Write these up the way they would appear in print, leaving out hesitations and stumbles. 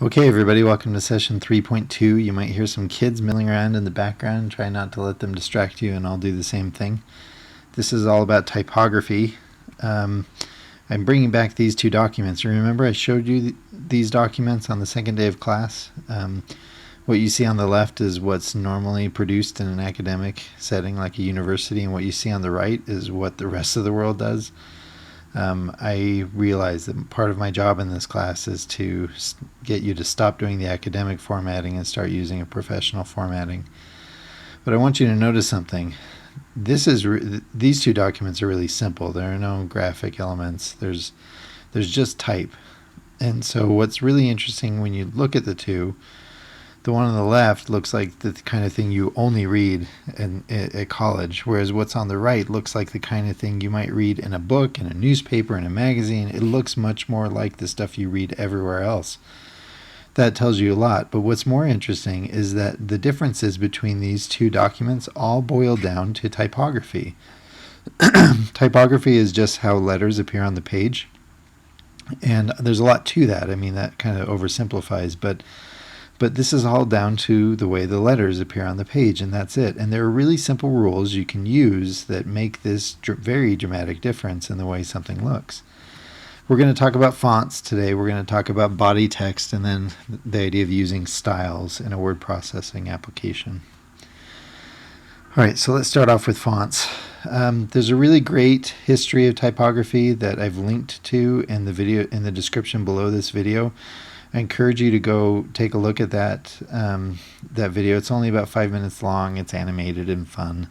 Okay, everybody, welcome to session 3.2. You might hear some kids milling around in the background. Try not to let them distract you, and I'll do the same thing. This is all about typography. I'm bringing back these two documents. Remember, I showed you these documents on the second day of class. What you see on the left is what's normally produced in an academic setting like a university, and what you see on the right is what the rest of the world does. I realize that part of my job in this class is to get you to stop doing the academic formatting and start using a professional formatting. But I want you to notice something. These two documents are really simple. There are no graphic elements. There's just type. And so what's really interesting when you look at the two, the one on the left looks like the kind of thing you only read at college, whereas what's on the right looks like the kind of thing you might read in a book, in a newspaper, in a magazine. It looks much more like the stuff you read everywhere else. That tells you a lot, but what's more interesting is that the differences between these two documents all boil down to typography. Typography is just how letters appear on the page, and there's a lot to that. I mean, that kind of oversimplifies, but this is all down to the way the letters appear on the page, and that's it. And there are really simple rules you can use that make this very dramatic difference in the way something looks. We're going to talk about fonts today. We're going to talk about body text, and then the idea of using styles in a word processing application. All right, so let's start off with fonts. There's a really great history of typography that I've linked to in the video, in the description below this video. I encourage you to go take a look at that video. It's only about 5 minutes long. It's animated and fun,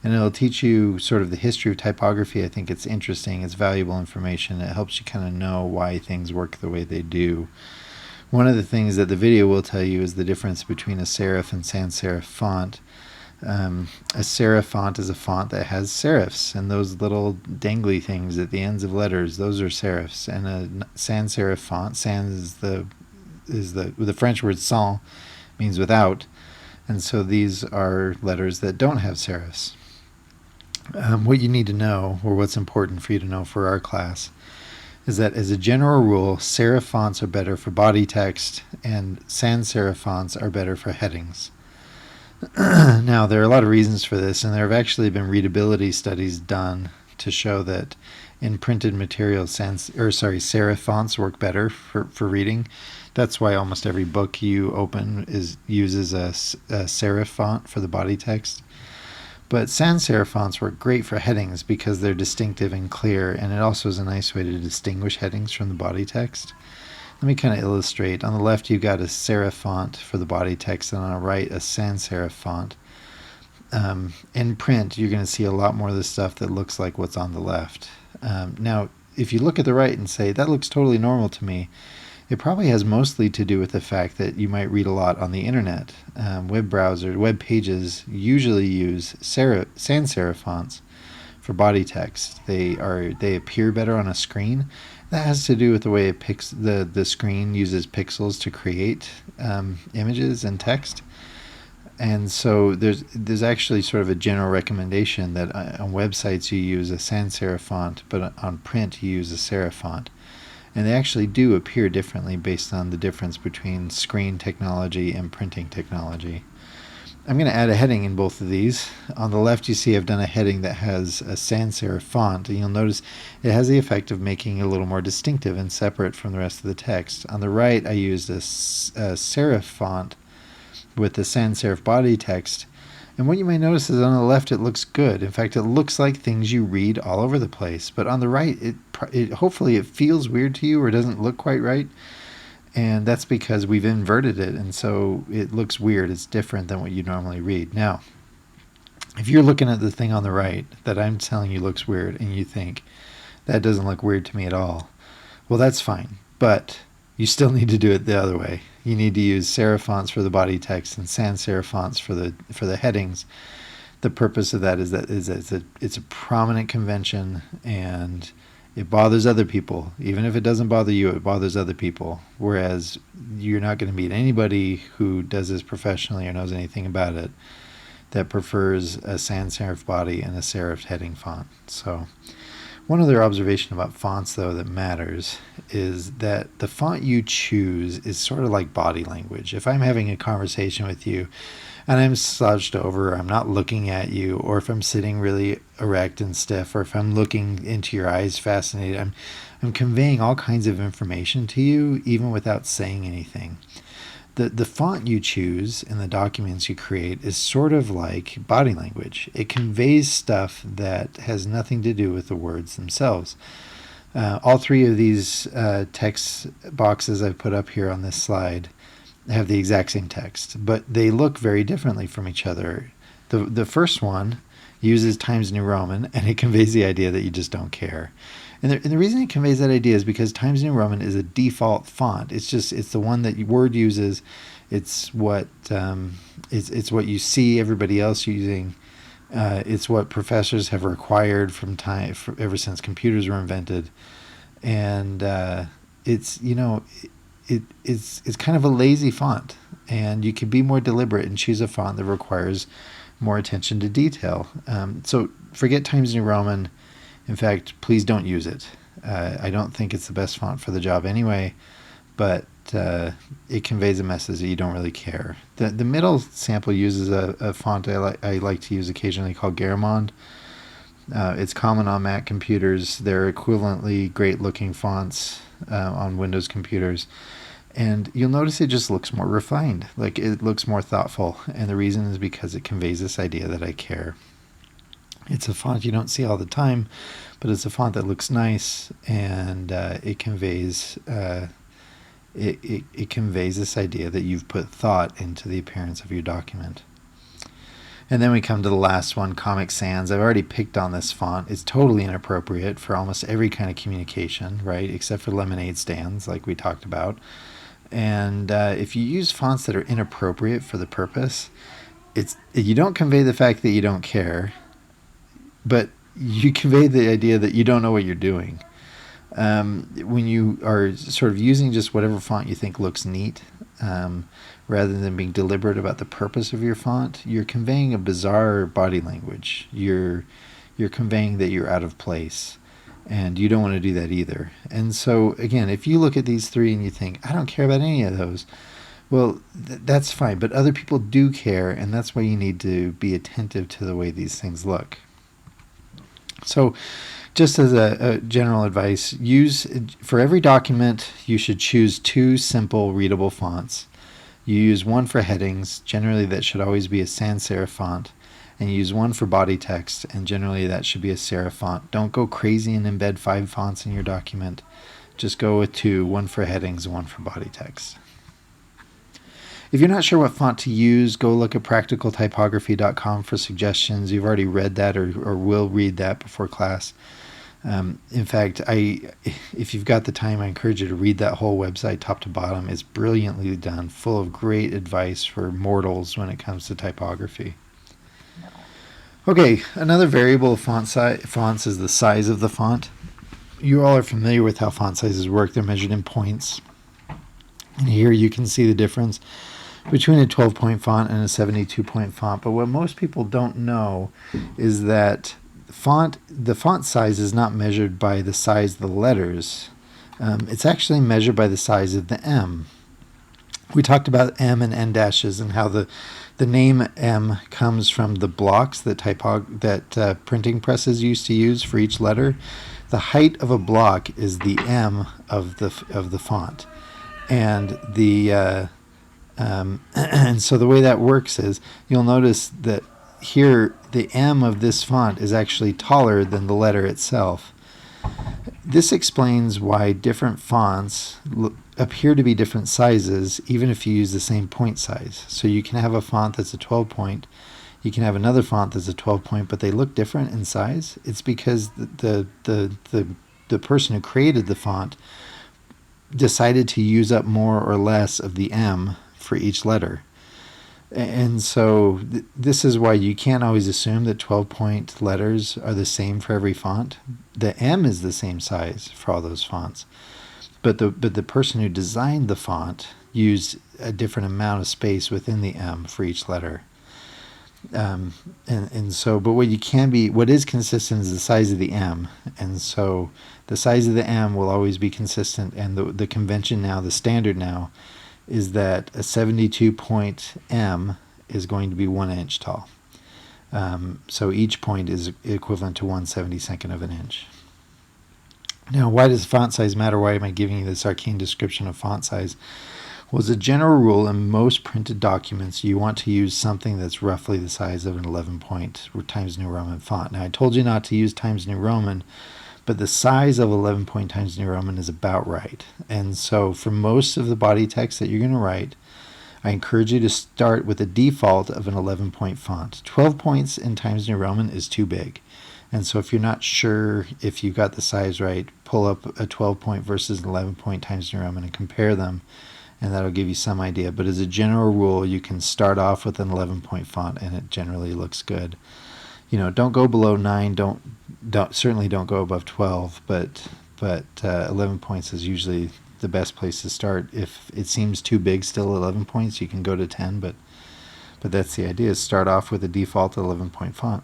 and it'll teach you sort of the history of typography. I think it's interesting. It's valuable information. It helps you kind of know why things work the way they do. One of the things that the video will tell you is the difference between a serif and sans serif font. A serif font is a font that has serifs, and those little dangly things at the ends of letters, those are serifs. And a sans serif font, sans is the French word sans, means without, and so these are letters that don't have serifs. What you need to know, or what's important for you to know for our class, is that as a general rule, serif fonts are better for body text, and sans serif fonts are better for headings. Now, there are a lot of reasons for this, and there have actually been readability studies done to show that in printed materials, serif fonts work better for reading. That's why almost every book you open uses a serif font for the body text. But sans serif fonts work great for headings because they're distinctive and clear, and it also is a nice way to distinguish headings from the body text. Let me kind of illustrate. On the left, you've got a serif font for the body text, and on the right, a sans serif font. In print, you're going to see a lot more of the stuff that looks like what's on the left. Now, if you look at the right and say, that looks totally normal to me, it probably has mostly to do with the fact that you might read a lot on the internet. Web pages usually use sans serif fonts for body text. They appear better on a screen. That has to do with the way the screen uses pixels to create images and text. And so there's actually sort of a general recommendation that on websites you use a sans serif font, but on print you use a serif font. And they actually do appear differently based on the difference between screen technology and printing technology. I'm going to add a heading in both of these. On the left, you see I've done a heading that has a sans serif font, and you'll notice it has the effect of making it a little more distinctive and separate from the rest of the text. On the right, I used a serif font with the sans serif body text, and what you may notice is on the left it looks good. In fact, it looks like things you read all over the place, but on the right, hopefully it feels weird to you or doesn't look quite right. And that's because we've inverted it, and so it looks weird. It's different than what you normally read. Now, if you're looking at the thing on the right that I'm telling you looks weird, and you think, that doesn't look weird to me at all, well, that's fine. But you still need to do it the other way. You need to use serif fonts for the body text and sans serif fonts for the headings. The purpose of that is it's a prominent convention, and it bothers other people. Even if it doesn't bother you, it bothers other people. Whereas you're not going to meet anybody who does this professionally or knows anything about it that prefers a sans serif body and a serif heading font. So One other observation about fonts, though, that matters is that the font you choose is sort of like body language. If I'm having a conversation with you and I'm slouched over, I'm not looking at you, or if I'm sitting really erect and stiff, or if I'm looking into your eyes fascinated, I'm conveying all kinds of information to you even without saying anything. The font you choose in the documents you create is sort of like body language. It conveys stuff that has nothing to do with the words themselves. All three of these text boxes I've put up here on this slide have the exact same text, but they look very differently from each other. The first one uses Times New Roman, and it conveys the idea that you just don't care. And the reason it conveys that idea is because Times New Roman is a default font. It's the one that Word uses. It's what it's what you see everybody else using. It's what professors have required ever since computers were invented, and it's kind of a lazy font, and you can be more deliberate and choose a font that requires more attention to detail. So forget Times New Roman. In fact, please don't use it. I don't think it's the best font for the job anyway, but it conveys a message that you don't really care. The middle sample uses a font I like to use occasionally called Garamond. It's common on Mac computers. They're equivalently great-looking fonts on Windows computers. And you'll notice it just looks more refined, like it looks more thoughtful. And the reason is because it conveys this idea that I care. It's a font you don't see all the time, but it's a font that looks nice, and it conveys it conveys this idea that you've put thought into the appearance of your document. And then we come to the last one, Comic Sans. I've already picked on this font. It's totally inappropriate for almost every kind of communication, right, except for lemonade stands, like we talked about. And if you use fonts that are inappropriate for the purpose, you don't convey the fact that you don't care, but you convey the idea that you don't know what you're doing. When you are sort of using just whatever font you think looks neat, rather than being deliberate about the purpose of your font, you're conveying a bizarre body language. You're conveying that you're out of place, and you don't want to do that either. And so, again, if you look at these three and you think, I don't care about any of those, well, that's fine, but other people do care, and that's why you need to be attentive to the way these things look. So just as a general advice, for every document, you should choose 2 simple readable fonts. You use one for headings. Generally, that should always be a sans serif font. And you use one for body text, and generally that should be a serif font. Don't go crazy and embed 5 fonts in your document. Just go with 2, one for headings and one for body text. If you're not sure what font to use, go look at practicaltypography.com for suggestions. You've already read that or will read that before class. In fact, if you've got the time, I encourage you to read that whole website top to bottom. It's brilliantly done, full of great advice for mortals when it comes to typography. Okay, another variable of fonts is the size of the font. You all are familiar with how font sizes work. They're measured in points. And here you can see the difference between a 12-point font and a 72-point font. But what most people don't know is that the font size is not measured by the size of the letters. It's actually measured by the size of the M. We talked about M and N dashes and how the name M comes from the blocks that printing presses used to use for each letter. The height of a block is the M of the font. And and so the way that works is you'll notice that here the M of this font is actually taller than the letter itself. This explains why different fonts appear to be different sizes even if you use the same point size. So you can have a font that's a 12-point, you can have another font that's a 12-point, but they look different in size. It's because the person who created the font decided to use up more or less of the M for each letter. And so this is why you can't always assume that 12-point letters are the same for every font. The M is the same size for all those fonts. But the person who designed the font used a different amount of space within the M for each letter. And so, but what is consistent is the size of the M. And so the size of the M will always be consistent. And the convention now, the standard now, is that a 72 point M is going to be 1 inch tall. So each point is equivalent to 1/72 of an inch. Now, why does font size matter? Why am I giving you this arcane description of font size? Well, as a general rule, in most printed documents, you want to use something that's roughly the size of an 11 point Times New Roman font. Now, I told you not to use Times New Roman, but the size of 11 point Times New Roman is about right. And so for most of the body text that you're going to write, I encourage you to start with a default of an 11 point font. 12 points in Times New Roman is too big. And so if you're not sure if you got the size right, pull up a 12 point versus an 11 point Times New Roman and compare them, and that'll give you some idea. But as a general rule, you can start off with an 11 point font and it generally looks good. Don't go below 9, certainly don't go above 12, but 11 points is usually the best place to start. If it seems too big still, 11 points, you can go to 10, but that's the idea, is start off with a default 11 point font.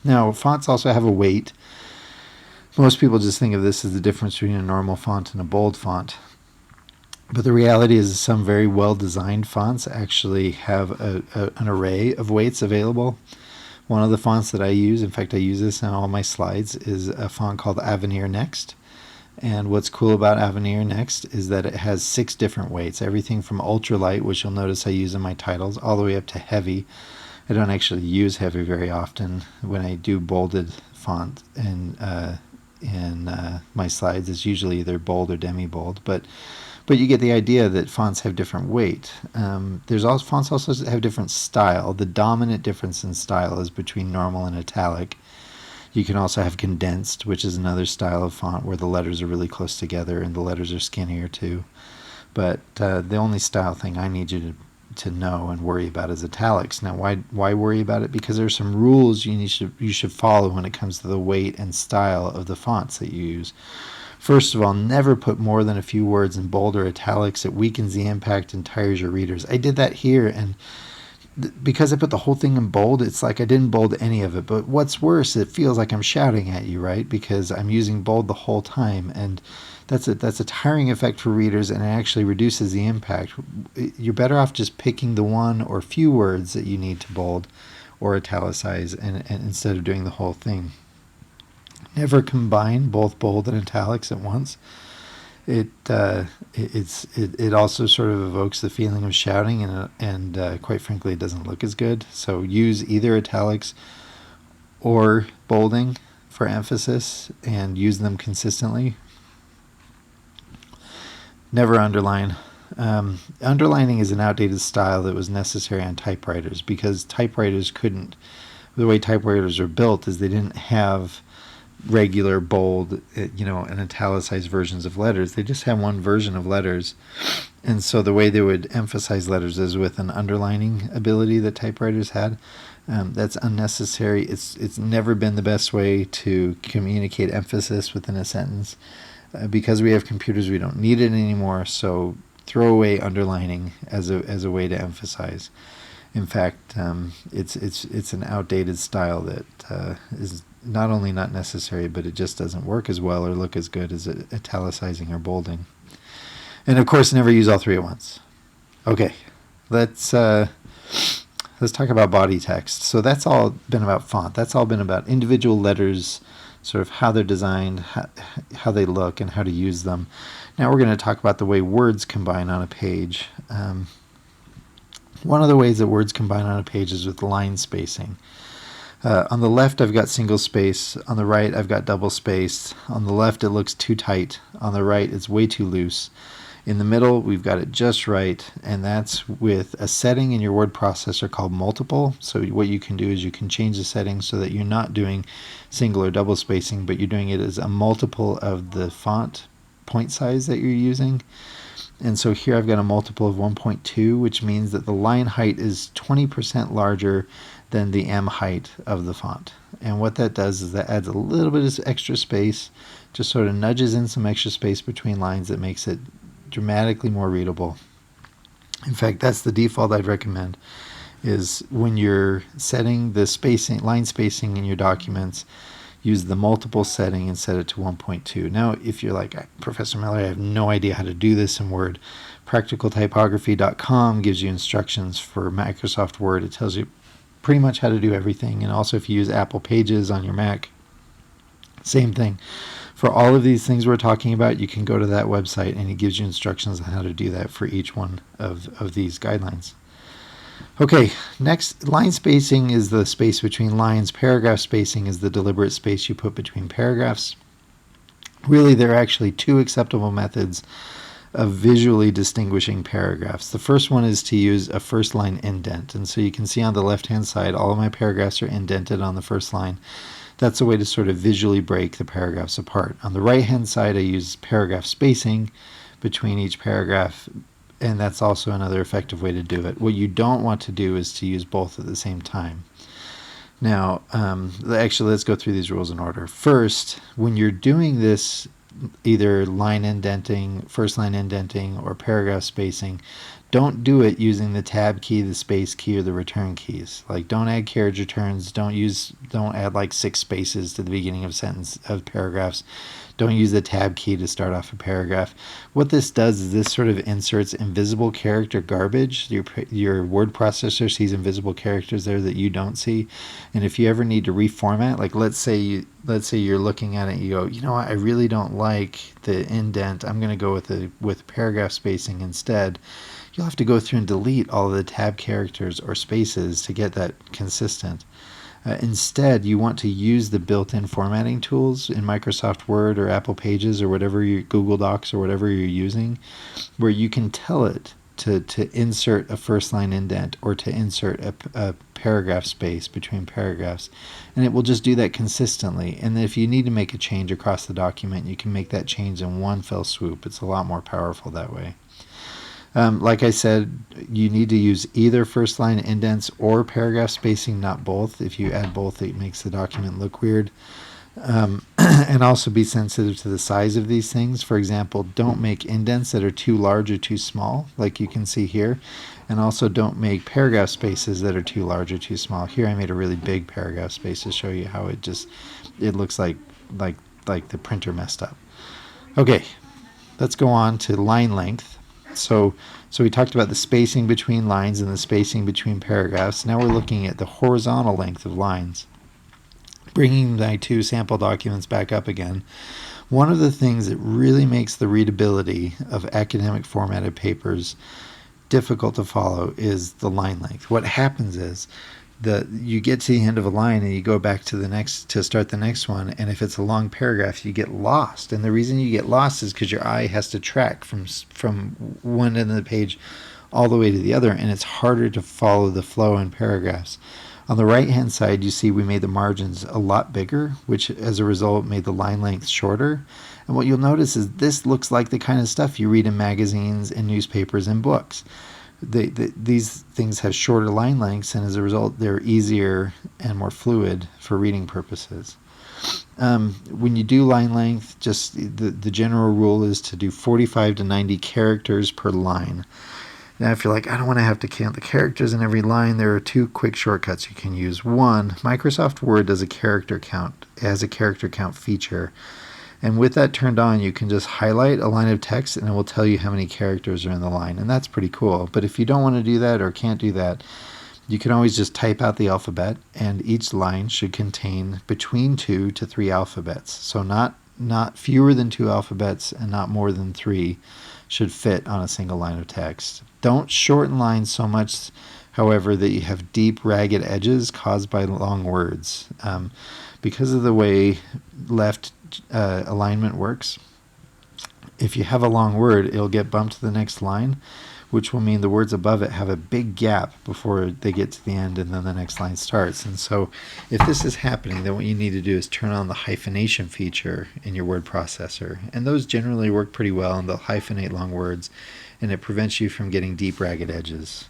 Now, fonts also have a weight. Most people just think of this as the difference between a normal font and a bold font. But the reality is some very well-designed fonts actually have an array of weights available. One of the fonts that I use, in fact I use this in all my slides, is a font called Avenir Next. And what's cool about Avenir Next is that it has 6 different weights, everything from ultralight, which you'll notice I use in my titles, all the way up to heavy. I don't actually use heavy very often. When I do bolded font in my slides, it's usually either bold or demi-bold, but you get the idea that fonts have different weight. Fonts also have different style. The dominant difference in style is between normal and italic. You can also have condensed, which is another style of font where the letters are really close together and the letters are skinnier too. But the only style thing I need you to know and worry about is italics. Now, why worry about it? Because there are some rules you should follow when it comes to the weight and style of the fonts that you use. First of all, never put more than a few words in bold or italics. It weakens the impact and tires your readers. I did that here, and because I put the whole thing in bold, it's like I didn't bold any of it. But what's worse, it feels like I'm shouting at you, right? Because I'm using bold the whole time, and that's a tiring effect for readers, and it actually reduces the impact. You're better off just picking the one or few words that you need to bold or italicize, and instead of doing the whole thing. Never combine both bold and italics at once. It also sort of evokes the feeling of shouting, and quite frankly, it doesn't look as good. So use either italics or bolding for emphasis, and use them consistently. Never underline. Underlining is an outdated style that was necessary on typewriters because typewriters couldn't. The way typewriters are built is they didn't have regular bold, and italicized versions of letters. They just had one version of letters, and so the way they would emphasize letters is with an underlining ability that typewriters had. That's unnecessary. It's never been the best way to communicate emphasis within a sentence. Because we have computers, we don't need it anymore. So throw away underlining as a way to emphasize. In fact, it's an outdated style that is not only not necessary, but it just doesn't work as well or look as good as italicizing or bolding. And of course, never use all 3 at once. Okay, let's talk about body text. So that's all been about font. That's all been about individual letters, sort of how they're designed, how they look, and how to use them. Now we're going to talk about the way words combine on a page. One of the ways that words combine on a page is with line spacing. On the left, I've got single space. On the right, I've got double space. On the left, it looks too tight. On the right, it's way too loose. In the middle, we've got it just right, and that's with a setting in your word processor called multiple. So what you can do is you can change the settings so that you're not doing single or double spacing, but you're doing it as a multiple of the font point size that you're using. And so here I've got a multiple of 1.2, which means that the line height is 20% larger than the M height of the font. And what that does is that adds a little bit of extra space, just sort of nudges in some extra space between lines that makes it dramatically more readable. In fact, that's the default I'd recommend. is when you're setting the spacing, line spacing in your documents, use the multiple setting and set it to 1.2. Now, if you're like, Professor Miller, I have no idea how to do this in Word, practicaltypography.com gives you instructions for Microsoft Word. It tells you pretty much how to do everything. And also if you use Apple Pages on your Mac, same thing. For all of these things we're talking about, you can go to that website and it gives you instructions on how to do that for each one of these guidelines. Okay, next, line spacing is the space between lines. Paragraph spacing is the deliberate space you put between paragraphs. Really, there are actually two acceptable methods of visually distinguishing paragraphs. The first one is to use a first line indent. And so you can see on the left-hand side, all of my paragraphs are indented on the first line. That's a way to sort of visually break the paragraphs apart. On the right-hand side, I use paragraph spacing between each paragraph, and that's also another effective way to do it. What you don't want to do is to use both at the same time. Now, actually, let's go through these rules in order. First, when you're doing this, either line indenting, first line indenting, or paragraph spacing, don't do it using the tab key, the space key, or the return keys. Like, don't add carriage returns. Don't add like 6 spaces to the beginning of paragraphs. Don't use the tab key to start off a paragraph. What this does is this sort of inserts invisible character garbage. Your word processor sees invisible characters there that you don't see. And if you ever need to reformat, like let's say you're looking at it and you go, you know what, I really don't like the indent. I'm going to go with paragraph spacing instead. You'll have to go through and delete all of the tab characters or spaces to get that consistent. Instead, you want to use the built-in formatting tools in Microsoft Word or Apple Pages or whatever your Google Docs or whatever you're using, where you can tell it to insert a first line indent or to insert a paragraph space between paragraphs, and it will just do that consistently. And if you need to make a change across the document, you can make that change in one fell swoop. It's a lot more powerful that way. Like I said, you need to use either first line indents or paragraph spacing, not both. If you add both, it makes the document look weird. And also be sensitive to the size of these things. For example, don't make indents that are too large or too small, like you can see here. And also don't make paragraph spaces that are too large or too small. Here I made a really big paragraph space to show you how it looks like the printer messed up. Okay, let's go on to line length. So we talked about the spacing between lines and the spacing between paragraphs. Now we're looking at the horizontal length of lines. Bringing my 2 sample documents back up again, one of the things that really makes the readability of academic formatted papers difficult to follow is the line length. What happens is you get to the end of a line and you go back to start the next one, and if it's a long paragraph, you get lost. And the reason you get lost is because your eye has to track from one end of the page all the way to the other, and it's harder to follow the flow in paragraphs. On the right hand side, you see we made the margins a lot bigger, which as a result made the line length shorter. And what you'll notice is this looks like the kind of stuff you read in magazines and newspapers and books. These things have shorter line lengths, and as a result, they're easier and more fluid for reading purposes. When you do line length, just the general rule is to do 45 to 90 characters per line. Now, if you're like, I don't want to have to count the characters in every line, there are 2 quick shortcuts you can use. One, Microsoft Word does a character count. It has a character count feature. And with that turned on, you can just highlight a line of text and it will tell you how many characters are in the line. And that's pretty cool. But if you don't want to do that or can't do that, you can always just type out the alphabet, and each line should contain between 2 to 3 alphabets. So not fewer than 2 alphabets and not more than 3 should fit on a single line of text. Don't shorten lines so much, however, that you have deep, ragged edges caused by long words. Because of the way left alignment works, if you have a long word, it'll get bumped to the next line, which will mean the words above it have a big gap before they get to the end and then the next line starts. And so if this is happening, then what you need to do is turn on the hyphenation feature in your word processor. And those generally work pretty well, and they'll hyphenate long words, and it prevents you from getting deep, ragged edges.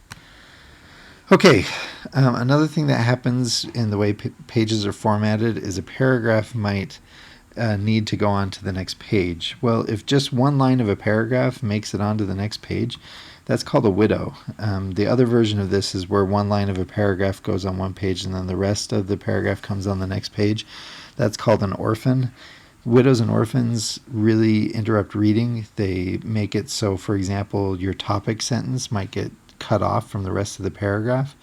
Okay, another thing that happens in the way pages are formatted is a paragraph might need to go on to the next page? Well, if just one line of a paragraph makes it onto the next page, that's called a widow. The other version of this is where one line of a paragraph goes on one page and then the rest of the paragraph comes on the next page. That's called an orphan. Widows and orphans really interrupt reading. They make it so, for example, your topic sentence might get cut off from the rest of the paragraph.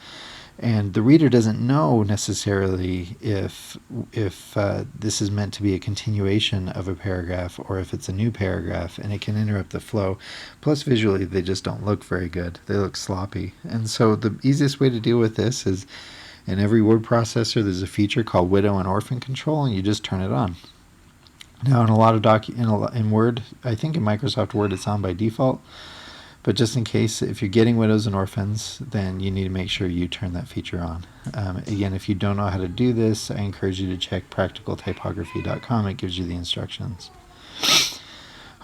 And the reader doesn't know necessarily if this is meant to be a continuation of a paragraph or if it's a new paragraph, and it can interrupt the flow. Plus, visually, they just don't look very good. They look sloppy. And so the easiest way to deal with this is in every word processor, there's a feature called widow and orphan control, and you just turn it on. Now, in a lot of in Word, I think in Microsoft Word it's on by default. But just in case, if you're getting widows and orphans, then you need to make sure you turn that feature on. Again, if you don't know how to do this, I encourage you to check practicaltypography.com. It gives you the instructions.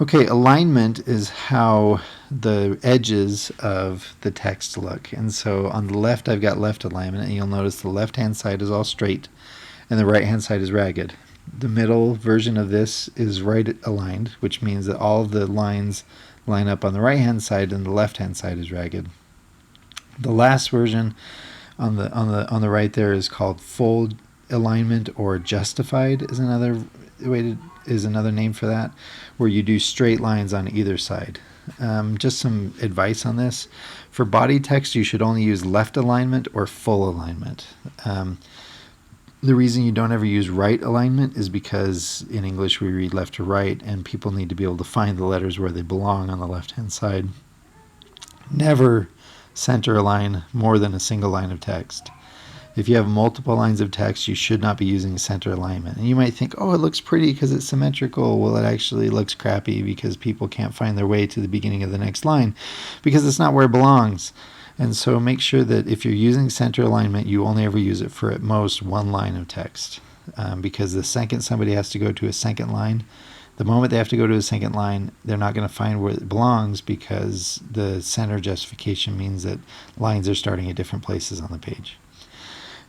Okay, alignment is how the edges of the text look. And so on the left, I've got left alignment, and you'll notice the left-hand side is all straight, and the right-hand side is ragged. The middle version of this is right aligned, which means that all of the lines line up on the right hand side and the left hand side is ragged. The last version on the right there is called full alignment, or justified is another name for that, where you do straight lines on either side. Just some advice on this. For body text, you should only use left alignment or full alignment. The reason you don't ever use right alignment is because in English we read left to right, and people need to be able to find the letters where they belong on the left-hand side. Never center align more than a single line of text. If you have multiple lines of text, you should not be using center alignment. And you might think, oh, it looks pretty because it's symmetrical. Well, it actually looks crappy because people can't find their way to the beginning of the next line because it's not where it belongs. And so make sure that if you're using center alignment, you only ever use it for at most one line of text. Because the second somebody has to go to a second line, the moment they have to go to a second line, they're not going to find where it belongs because the center justification means that lines are starting at different places on the page.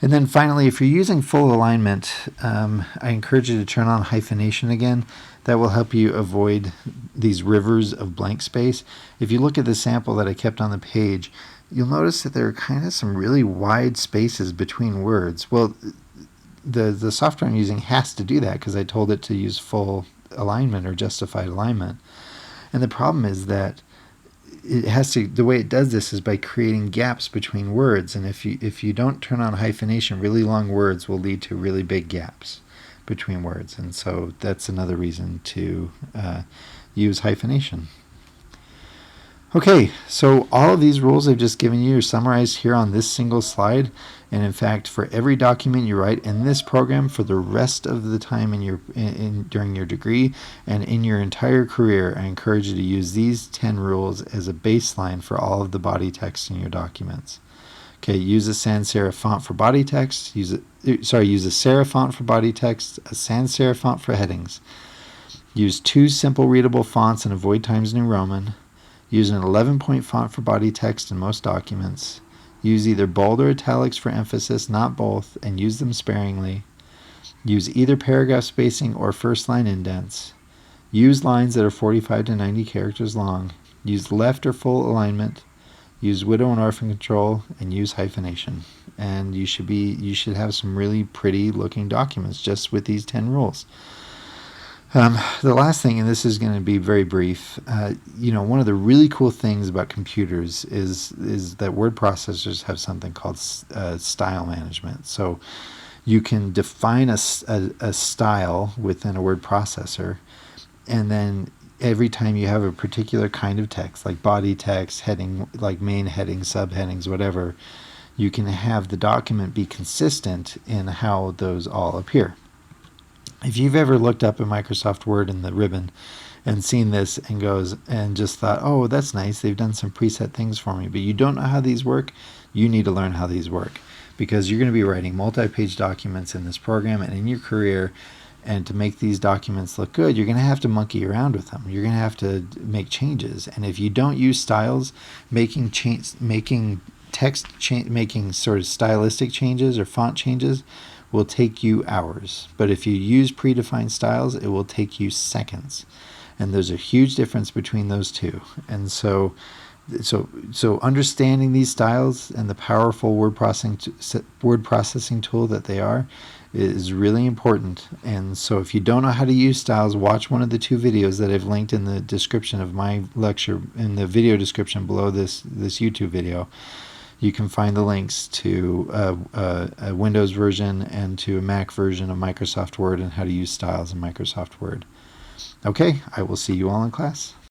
And then finally, if you're using full alignment, I encourage you to turn on hyphenation again. That will help you avoid these rivers of blank space. If you look at the sample that I kept on the page, you'll notice that there are kind of some really wide spaces between words. Well, the software I'm using has to do that because I told it to use full alignment or justified alignment. And the problem is that it has to, the way it does this is by creating gaps between words. And if you don't turn on hyphenation, really long words will lead to really big gaps between words. And so that's another reason to use hyphenation. Okay, so all of these rules I've just given you are summarized here on this single slide. And in fact, for every document you write in this program for the rest of the time during your degree and in your entire career, I encourage you to use these 10 rules as a baseline for all of the body text in your documents. Okay, use a sans serif font for body text. Use a serif font for body text, a sans serif font for headings. Use 2 simple readable fonts and avoid Times New Roman. Use an 11-point font for body text in most documents. Use either bold or italics for emphasis, not both, and use them sparingly. Use either paragraph spacing or first line indents. Use lines that are 45 to 90 characters long. Use left or full alignment. Use widow and orphan control, and use hyphenation. And you should have some really pretty looking documents just with these 10 rules. The last thing, and this is going to be very brief, one of the really cool things about computers is that word processors have something called style management. So you can define a style within a word processor, and then every time you have a particular kind of text, like body text, heading, like main headings, subheadings, whatever, you can have the document be consistent in how those all appear. If you've ever looked up in Microsoft Word in the ribbon and seen this and just thought, oh, that's nice, they've done some preset things for me, but you don't know how these work, you need to learn how these work, because you're going to be writing multi-page documents in this program and in your career, and to make these documents look good, you're going to have to monkey around with them. You're going to have to make changes. And if you don't use styles, making sort of stylistic changes or font changes will take you hours. But if you use predefined styles, it will take you seconds. And there's a huge difference between those two. And so understanding these styles and the powerful word processing tool that they are is really important. And so if you don't know how to use styles, watch one of the two videos that I've linked in the description of my lecture, in the video description below this YouTube video. You can find the links to a Windows version and to a Mac version of Microsoft Word and how to use styles in Microsoft Word. Okay, I will see you all in class.